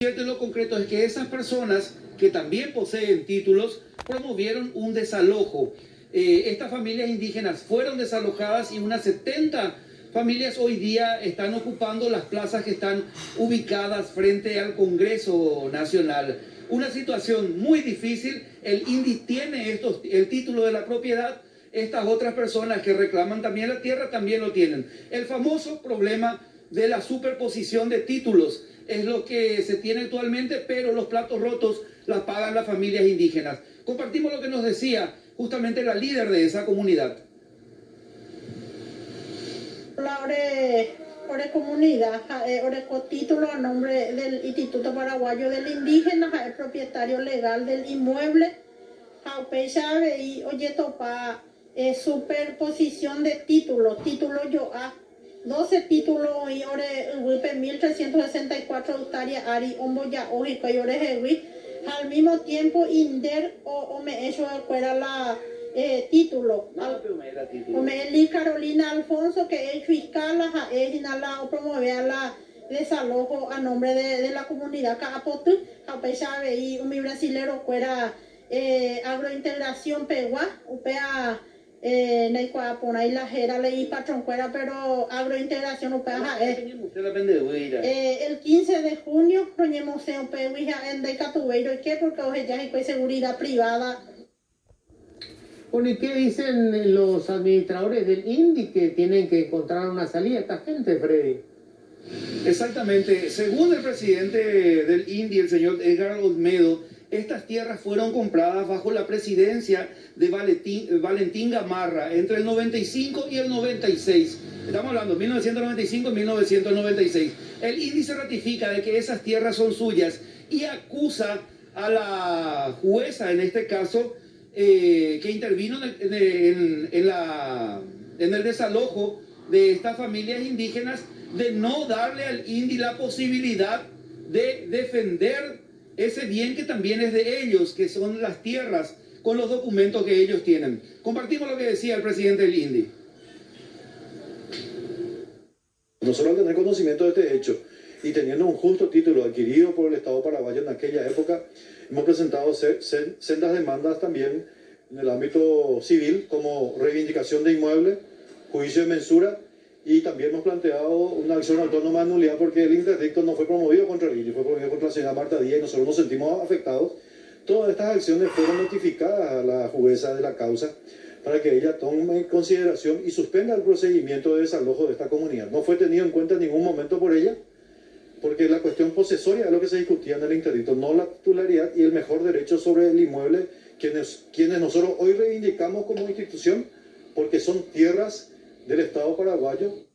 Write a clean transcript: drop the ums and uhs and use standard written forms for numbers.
cierto y lo concreto es que esas personas que también poseen títulos promovieron un desalojo. Estas familias indígenas fueron desalojadas y unas 70 familias hoy día están ocupando las plazas que están ubicadas frente al Congreso Nacional. Una situación muy difícil. El INDI tiene el título de la propiedad. Estas otras personas que reclaman también la tierra también lo tienen. El famoso problema de la superposición de títulos es lo que se tiene actualmente, pero los platos rotos las pagan las familias indígenas. Compartimos lo que nos decía justamente la líder de esa comunidad. La comunidad, con título a nombre del Instituto Paraguayo del Indígena, el propietario legal del inmueble, y Oyetopa, superposición de títulos, título yo a 12 títulos y ore 1364 hectáreas ari omboya oji y ore al mismo tiempo inder o me hecho fuera la título me Carolina Alfonso que es fiscal es la promover la desalojo a nombre de la comunidad Capotu Capechabe y un brasilero fuera agrointegración pegua upea poner la jera leí patrón fuera pero agrointegración el 15 de junio roñemos en de Catubeiro y qué porque hoy ya hay seguridad privada. Bueno, ¿y qué dicen los administradores del INDI que tienen que encontrar una salida a esta gente, Freddy? Exactamente. Según el presidente del INDI, el señor Edgar Olmedo, estas tierras fueron compradas bajo la presidencia de Valentín Gamarra entre el 95 y el 96. Estamos hablando de 1995 y 1996. El INDI se ratifica de que esas tierras son suyas y acusa a la jueza, en este caso, que intervino en el desalojo de estas familias indígenas, de no darle al INDI la posibilidad de defender ese bien que también es de ellos, que son las tierras, con los documentos que ellos tienen. Compartimos lo que decía el presidente del INDI. Nosotros al tener conocimiento de este hecho y teniendo un justo título adquirido por el Estado paraguayo en aquella época, hemos presentado sendas demandas también en el ámbito civil, como reivindicación de inmuebles, juicio de mensura, y también hemos planteado una acción autónoma de nulidad porque el interdicto no fue promovido contra el INDI, fue promovido contra la señora Marta Díaz y nosotros nos sentimos afectados. Todas estas acciones fueron notificadas a la jueza de la causa para que ella tome en consideración y suspenda el procedimiento de desalojo de esta comunidad. No fue tenido en cuenta en ningún momento por ella, porque la cuestión posesoria es lo que se discutía en el interdicto, no la titularidad y el mejor derecho sobre el inmueble, quienes nosotros hoy reivindicamos como institución, porque son tierras del Estado paraguayo.